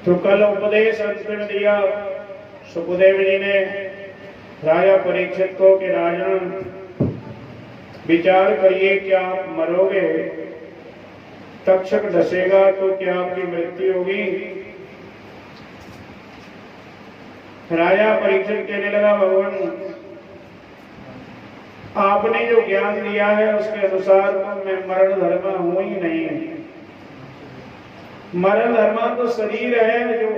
तो कल उपदेश अंतिम दिया सुखदेव जी ने राजा परीक्षित को कि राजन विचार करिए, क्या आप मरोगे, तक्षक डसेगा तो क्या आपकी मृत्यु होगी। राजा परीक्षित कहने लगा, भगवान आपने जो ज्ञान दिया है उसके अनुसार तो मैं मरण धर्मा हूं ही नहीं। मरण धर्मा तो शरीर है जो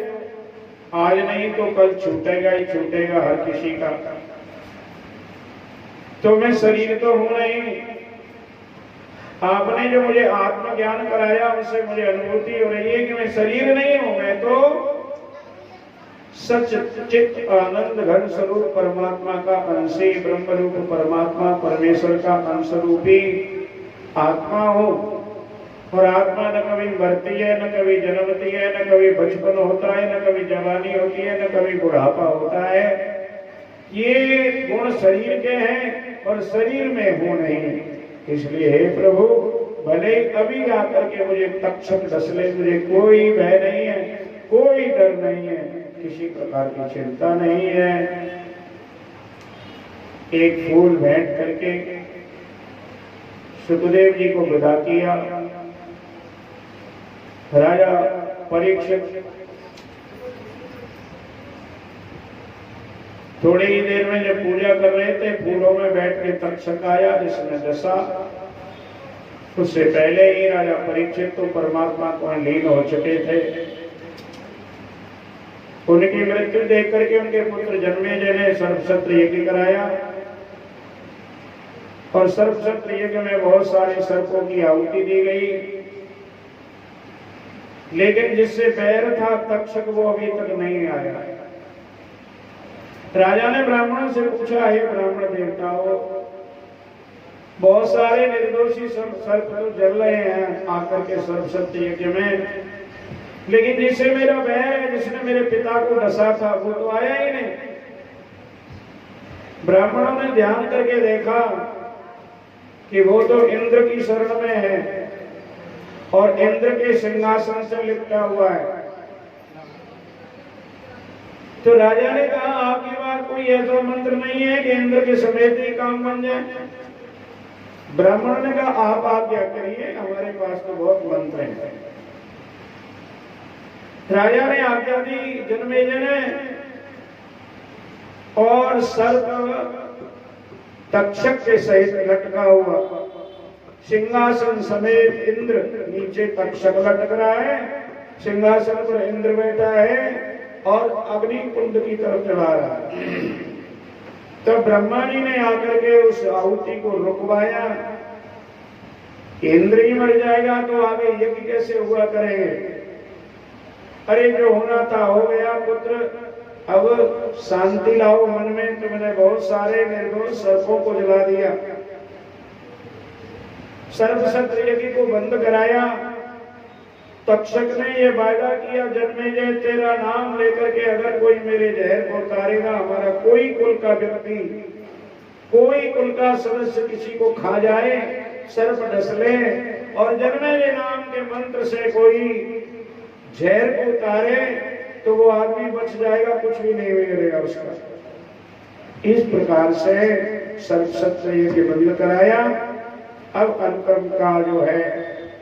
आज नहीं तो कल छूटेगा ही छूटेगा हर किसी का। तो मैं शरीर तो हूं नहीं। आपने जो मुझे आत्मज्ञान कराया उससे मुझे अनुभूति हो रही है कि मैं शरीर नहीं हूं, मैं तो सच चित आनंद घन स्वरूप परमात्मा का अंशी ब्रह्म रूप परमात्मा परमेश्वर का अंश रूपी आत्मा हो। और आत्मा न कभी मरती है, न कभी जन्मती है, न कभी बचपन होता है, न कभी जवानी होती है, न कभी बुढ़ापा होता है। ये गुण शरीर के हैं और शरीर में हूं नहीं। इसलिए हे प्रभु, भले अभी आकर के मुझे तक्षक डस ले, मुझे कोई भय नहीं है, कोई डर नहीं है, किसी प्रकार की चिंता नहीं है। एक फूल भेंट करके सुखदेव जी को विदा किया। राजा परीक्षित थोड़ी ही देर में जब पूजा कर रहे थे, फूलों में बैठ के तक्षक आया, जिसने डसा। उससे पहले ही राजा परीक्षित तो परमात्मा को लीन हो चुके थे। उनकी मृत्यु देख करके उनके पुत्र जन्मेजय ने सर्पसत्र यज्ञ कराया और सर्पसत्र यज्ञ में बहुत सारे सर्पों की आहुति दी गई। लेकिन जिससे बैर था तक्षक, वो अभी तक नहीं आया। राजा ने ब्राह्मणों से पूछा, हे ब्राह्मण देवताओं, बहुत सारे निर्दोषी सर्प तो जल रहे हैं आकर के सर्पसत्र यज्ञ में, लेकिन जिससे मेरा बैर है, जिसने मेरे पिता को डसा था, वो तो आया ही नहीं। ब्राह्मणों ने ध्यान करके देखा कि वो तो इंद्र की शरण में है और इंद्र के सिंहासन से लिपटा हुआ है। तो राजा ने कहा, आपकी बात कोई ऐसा मंत्र नहीं है कि इंद्र के समेत ही काम बन जाए। ब्राह्मण ने कहा, आप आज्ञा करिए, हमारे पास तो बहुत मंत्र हैं। राजा ने आज्ञा दी जन्मेजय ने, और सर्प तक्षक के सहित लटका हुआ, सिंहासन समेत इंद्र, नीचे तक्षक लटक रहा है, सिंहासन पर इंद्र बैठा है और अग्नि कुंड की तरफ चढ़ा रहा है। तब ब्रह्मा जी ने आकर के उस आहुति को रुकवाया। इंद्र ही मर जाएगा तो आगे यज्ञ कैसे हुआ करेंगे। अरे जो होना था हो गया पुत्र, अब शांति लाओ मन में। तुमने बहुत सारे निर्दोष सर्पों को जला दिया, सर्पसत्र यज्ञ को बंद कराया। तक्षक ने ये वायदा किया, जन्मेजय तेरा नाम लेकर के अगर कोई मेरे जहर को उतारेगा, हमारा कोई कुल का व्यक्ति, कोई कुल का सदस्य किसी को खा जाए, सर्प डस ले और जन्मेजय नाम के मंत्र से कोई जहर को उतारे, तो वो आदमी बच जाएगा, कुछ भी नहीं बिगड़ेगा उसका। इस प्रकार से सर्पसत्र यज्ञ बंद कराया। अब अनुक्रम का जो है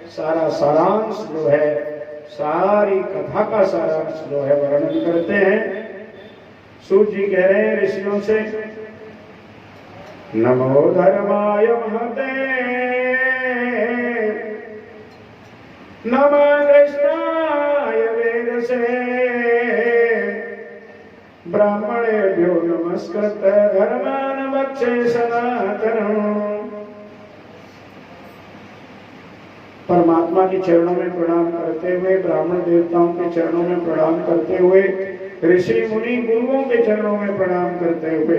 सारा सारांश जो है, सारी कथा का सारांश जो है वर्णन करते हैं। सूत जी कह रहे हैं ऋषियों से, नमो धर्माय महते नमो कृष्णाय वेदसे ब्राह्मणेभ्यो नमस्कृत धर्मान् वक्षे सनातनम्। परमात्मा के चरणों में प्रणाम करते हुए, ब्राह्मण देवताओं के चरणों में प्रणाम करते हुए, ऋषि मुनि गुरुओं के चरणों में प्रणाम करते हुए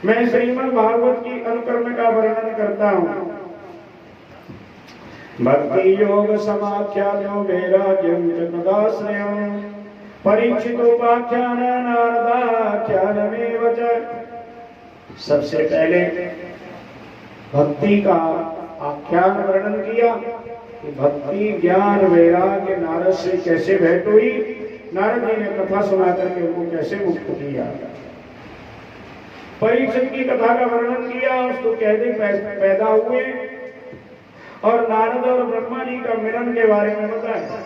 मैं श्रीमद् भागवत की अनुक्रम का वर्णन करता हूँ। भक्ति योग समाख्यानो वैराग्यं च तदाश्रयम् परीक्षितोपाख्यान नारदाख्यानमेव च। सबसे पहले भक्ति का आख्यान वर्णन किया, कि भक्ति ज्ञान वैराग्य नारद से कैसे भेंट हुई, नारद जी ने कथा सुना करके उनको कैसे मुक्त किया। परीक्षित की कथा का वर्णन किया, उसको कैसे पैदा हुए और नारद और ब्रह्मा जी का मिलन के बारे में बताया।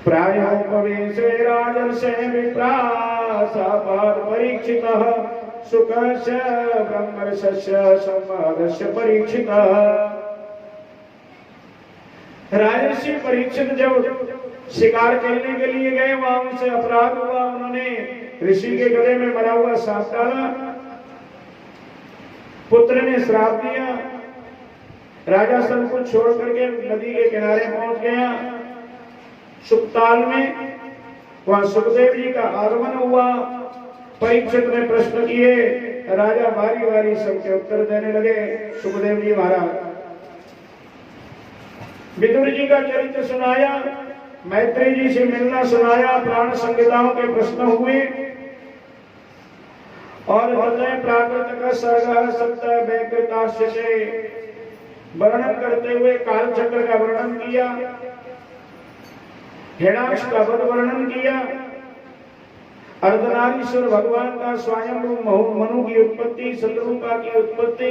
प्रायोपवेशे राजर्षे विप्रासापाद परीक्षितः सुखस्य ब्रह्मर्षस्य संवादस्य परीक्षितः। राजर्षि परीक्षित जब शिकार करने के लिए गए, वहां उनसे अपराध हुआ, उन्होंने ऋषि के गले में मरा हुआ सांप डाला, पुत्र ने श्राप दिया, राजा सब कुछ छोड़ करके नदी के किनारे पहुंच गया। सुखताल में वहां सुखदेव जी का आगमन हुआ। परीक्षित ने प्रश्न किए, राजा बारी बारी सबके उत्तर देने लगे। सुखदेव जी महाराज विदुर जी का चरित्र सुनाया, मैत्री जी से मिलना सुनाया, प्राण संहिताओं के प्रश्न हुए और हृदय प्राकृत का सर्ग सत्य व्यकृतास्य से वर्णन करते हुए काल चक्र का वर्णन किया, हिरण्याक्ष का वध वर्णन किया, अर्धनारीश्वर भगवान का स्वयं मनु की उत्पत्ति, शत्रुपा की उत्पत्ति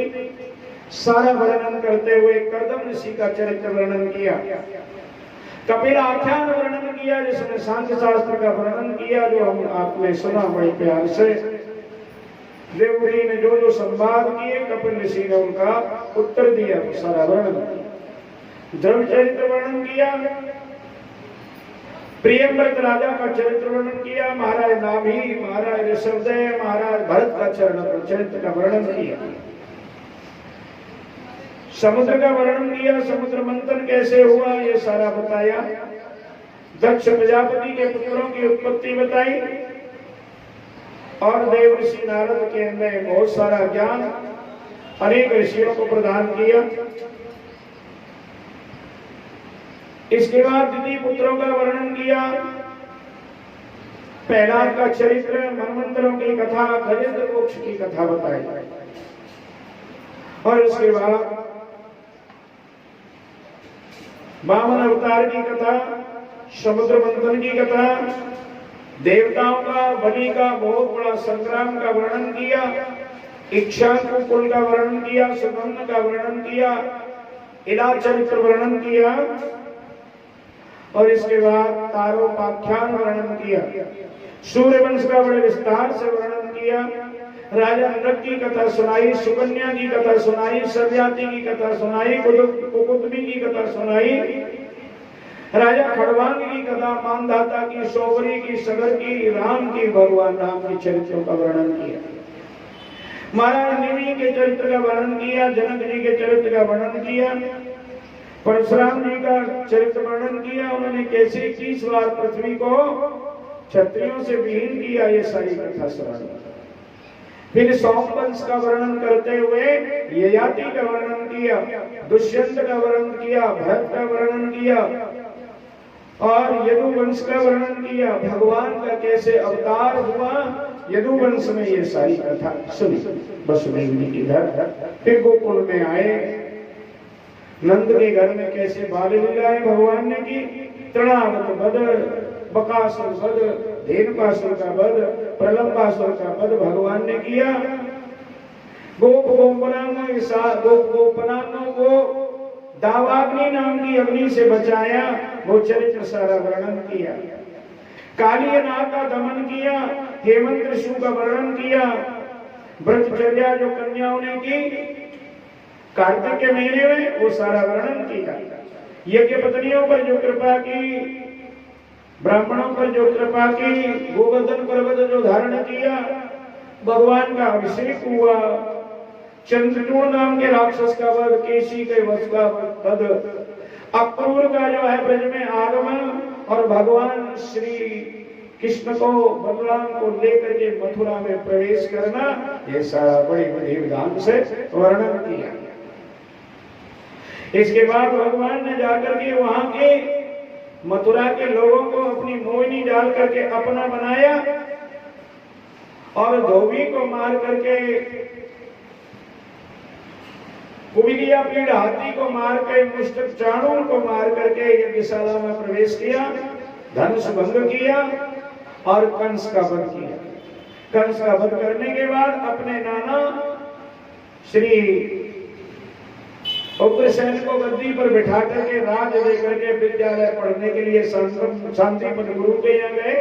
सारा वर्णन करते हुए कर्दम ऋषि का चरित्र वर्णन किया, कपिल आख्यान वर्णन किया जिसमें सांख्य शास्त्र का वर्णन किया, जो हम आपने सुना बड़े प्यार से। देवरी ने जो जो संवाद किए, कपिल ऋषि ने उनका उत्तर दिया, वो सारा वर्णन। ध्रुव चरित्र वर्णन किया, प्रियव्रत राजा का चरित्र वर्णन किया, महाराज नाभी, महाराज ऋषभदेव, महाराज भरत का चरित्र का वर्णन किया। समुद्र का वर्णन किया, समुद्र मंथन कैसे हुआ ये सारा बताया। दक्ष प्रजापति के पुत्रों की उत्पत्ति बताई और देव ऋषि नारद के ने बहुत सारा ज्ञान अनेक ऋषियों को प्रदान किया। इसके बाद द्वितीय पुत्रों का वर्णन किया, प्रहलाद का चरित्र, मनमंत्रों की कथा, गजेंद्र मोक्ष की कथा बताई और इसके बाद वामन अवतार की कथा, समुद्र मंथन की कथा, देवताओं का बलि का बहुत बड़ा संग्राम का वर्णन किया, इक्ष्वाकु कुल का वर्णन किया, सुगंध का वर्णन किया, इला चरित्र वर्णन किया और इसके बाद तारोपाख्यान वर्णन किया, सूर्यवंश का बड़े विस्तार से वर्णन किया, राजा नरक की कथा सुनाई, सुकन्या की कथा सुनाई, सरजाति की कथा सुनाई, कुकुतमी की कथा सुनाई, राजा खड़वांग की कथा, मानधाता की, सोवरी की, सगर की, राम की, भगवान राम के चरित्रों का वर्णन किया, महाराज निमि के चरित्र का वर्णन किया, जनक जी के चरित्र का वर्णन किया, परशुराम जी का चरित्र वर्णन किया, उन्होंने कैसे 30 बार पृथ्वी को क्षत्रियों से विहीन किया, ये सारी कथा सुनाई। फिर सोमवंश का वर्णन करते हुए ययाति का वर्णन किया, दुष्यंत का वर्णन किया, भरत का वर्णन किया और यदुवंश का वर्णन किया, भगवान का कैसे अवतार हुआ यदुवंश में, ये सारी कथा सुनी वसुदेव जी के घर। फिर गोकुल में आए, नंद के घर में कैसे बाल लीलाएं भगवान ने की, तृणावत वध, बकासुर वध, धेनुकासुर का वध, प्रलंबासुर का वध भगवान ने किया, गोपनाओं को दावाग्नि नाम की अग्नि से बचाया, वो चरित्र सारा वर्णन किया, काली नाग का दमन किया, हेमंत ऋषि का वर्णन किया, ब्रह्मचर्या जो कन्याओं ने की कार्तिक के महीने में वो सारा वर्णन किया, यज्ञ पत्नियों पर जो कृपा की, ब्राह्मणों पर जो कृपा की, गोवर्धन पर्वत जो धारण किया, भगवान का अभिषेक हुआ, चंद्रचूड़ नाम के राक्षस का वध, केशी के वध का वध, अक्रूर का जो है ब्रज में आगमन और भगवान श्री कृष्ण को, बलराम को लेकर के मथुरा में प्रवेश करना, ये सारा बड़ी बड़ी विधान से वर्णन किया। इसके बाद भगवान ने जाकर के वहां के मथुरा के लोगों को अपनी मोहिनी डाल करके अपना बनाया और धोबी को मार करके कुबिलिया पीड़ हाथी को मार के, मुष्टक चाणूर को मार करके यज्ञशाला में प्रवेश किया, धनुष भंग किया और कंस का वध किया। कंस का वध करने के बाद अपने नाना श्री उग्रसेन को गद्दी पर बिठा करके राज दे करके विद्यालय पढ़ने के लिए शांतिपद गुरु के यहाँ गए।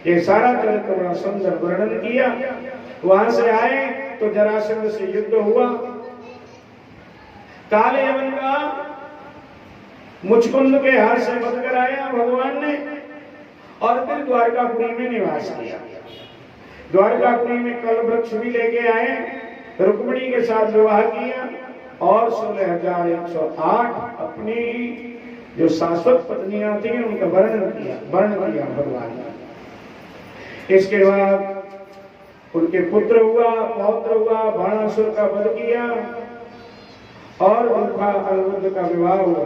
ये सारा चरित्र बड़ा सुंदर वर्णन किया। वहां से आए तो जरासंध से युद्ध हुआ। काले यवन का मुचकुंद के हाथ से वध कराया भगवान ने और फिर द्वारकापुरी में निवास किया। द्वारकापुरी में कल वृक्ष भी लेके आए, रुक्मिणी के साथ विवाह किया और 16,108 अपनी जो शाश्वत पत्नियां थी उनका वर्ण किया भगवान ने। इसके बाद उनके पुत्र हुआ, पौत्र हुआ, बाणासुर का वध किया और उनका अनिरुद्ध का विवाह हुआ।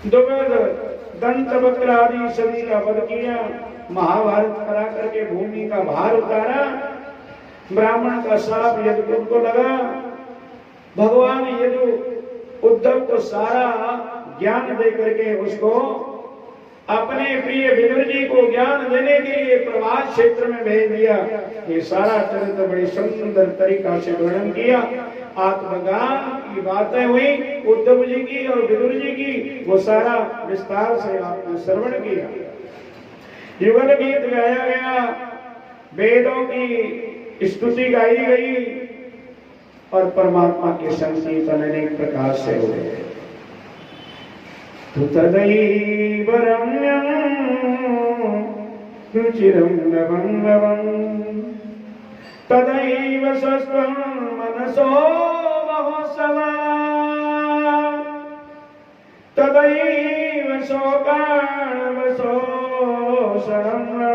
दुर्गद, दंतवक्र आदि सभी का वध किया। महाभारत करा करके भूमि का भार उतारा। ब्राह्मण का शाप यदुकुल को लगा। भगवान यदु उद्धव को सारा ज्ञान दे करके उसको अपने प्रिय विदुर जी को ज्ञान देने के लिए प्रवास क्षेत्र में भेज दिया। ये सारा चरित्र बड़ी सुंदर तरीका से वर्णन किया। आत्मज्ञान की बातें हुई उद्धव जी की और विदुर जी की, वो सारा विस्तार से आपने श्रवण किया। युगल गीत गाया गया, वेदों की स्तुति गाई गई और परमात्मा के संकीर्तन अनेक प्रकार से हुए। तदैव रम्यं रुचिरं नवं तदैव स्वस्थं मनसो महोत्सवा तदैव शोकाणवसो शरणा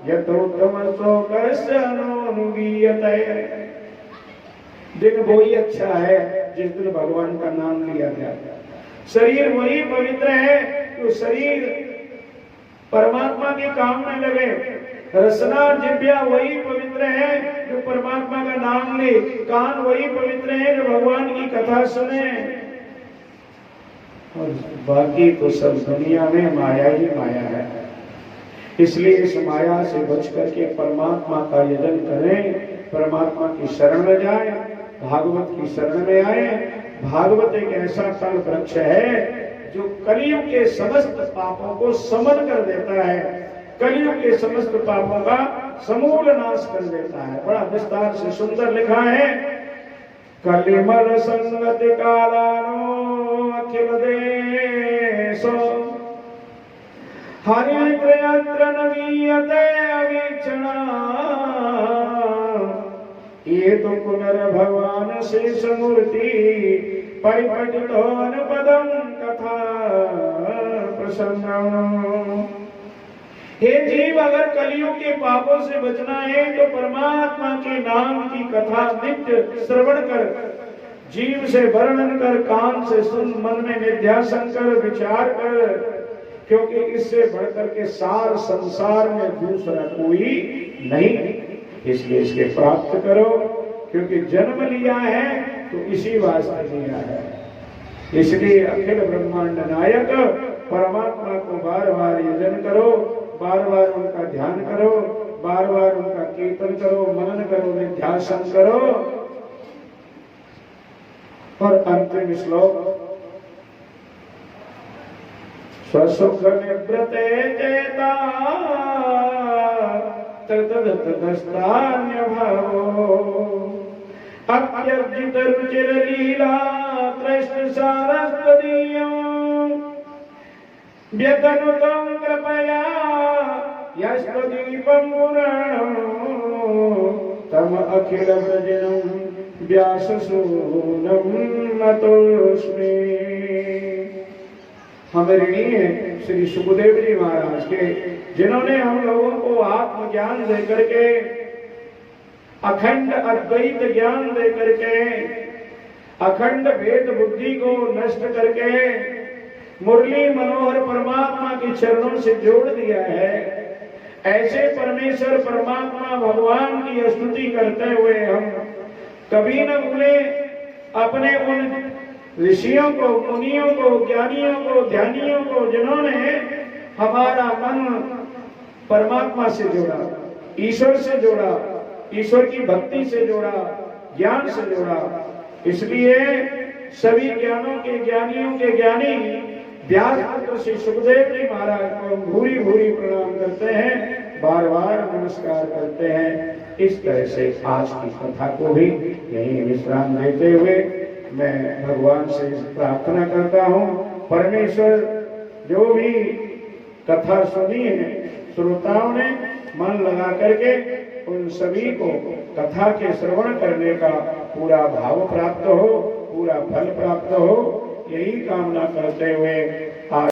यतोत्तम शोकस्य अनुगीयते। दिन वही अच्छा है जिस दिन भगवान का नाम लिया गया। शरीर वही पवित्र है जो शरीर परमात्मा के काम में लगे। रसना जिह्वा वही पवित्र है जो परमात्मा का नाम ले। कान वही पवित्र है जो भगवान की कथा सुने। और बाकी तो सब दुनिया में माया ही माया है। इसलिए इस माया से बच करके परमात्मा का यजन करें, परमात्मा की शरण में जाए, भागवत की शरण में आए। भागवत एक ऐसा फल वृक्ष है जो कलियुग के समस्त पापों को समन कर देता है, कलियुग के समस्त पापों का समूल नाश कर देता है। बड़ा विस्तार से सुंदर लिखा है। कलिमल संगति कालानो अखिल देशो हरित्र नवीयते अवीक्षणा ये तो पुनर्भगवान शेष मूर्ति परिपटितो अनुपदम कथा प्रसन्न। हे जीव, अगर कलियुग के पापों से बचना है तो परमात्मा के नाम की कथा नित्य श्रवण कर, जीव से वर्णन कर, कान से सुन, मन में निध्यासन कर, विचार कर, क्योंकि इससे बढ़कर के सार संसार में दूसरा कोई नहीं। इसलिए इसके प्राप्त करो, क्योंकि जन्म लिया है तो इसी वास्ते लिया है। इसलिए अखिल ब्रह्मांड नायक परमात्मा को बार बार यजन करो, बार बार उनका ध्यान करो, बार बार उनका कीर्तन करो, मनन करो, निध्यासन करो। और अंतिम श्लोक, स्वसुख निवृते चेता तदस्तान्य भावो अत्यर्जित रुचिर लीला कृष्ण सारस्वतीयं व्यतनुतं कृपया यस्त्वदीपं पुराणं तम अखिल व्रजनं व्याससूनं नतोऽस्मि। हम ऋणी हैं श्री सुखदेव जी महाराज के, जिन्होंने हम लोगों को आत्मज्ञान दे करके, अखंड अद्वैत ज्ञान दे करके, अखंड भेद बुद्धि को नष्ट करके मुरली मनोहर परमात्मा के चरणों से जोड़ दिया है। ऐसे परमेश्वर परमात्मा भगवान की स्तुति करते हुए हम कभी न भूले अपने उन ऋषियों को, मुनियों को, ज्ञानियों को, ध्यानियों को, जिन्होंने हमारा मन परमात्मा से जोड़ा, ईश्वर से जोड़ा, ईश्वर की भक्ति से जोड़ा, ज्ञान से जोड़ा। इसलिए सभी ज्ञानों के ज्ञानियों के ज्ञानी व्यासपुत्र श्री सुखदेव जी महाराज को भूरी भूरी प्रणाम करते हैं, बार बार नमस्कार करते हैं। इस तरह से आज की कथा को भी यही विश्राम देते हुए मैं भगवान से प्रार्थना करता हूँ, परमेश्वर जो भी कथा सुनी है श्रोताओं ने मन लगा करके उन सभी को कथा के श्रवण करने का पूरा भाव प्राप्त हो, पूरा फल प्राप्त हो, यही कामना करते हुए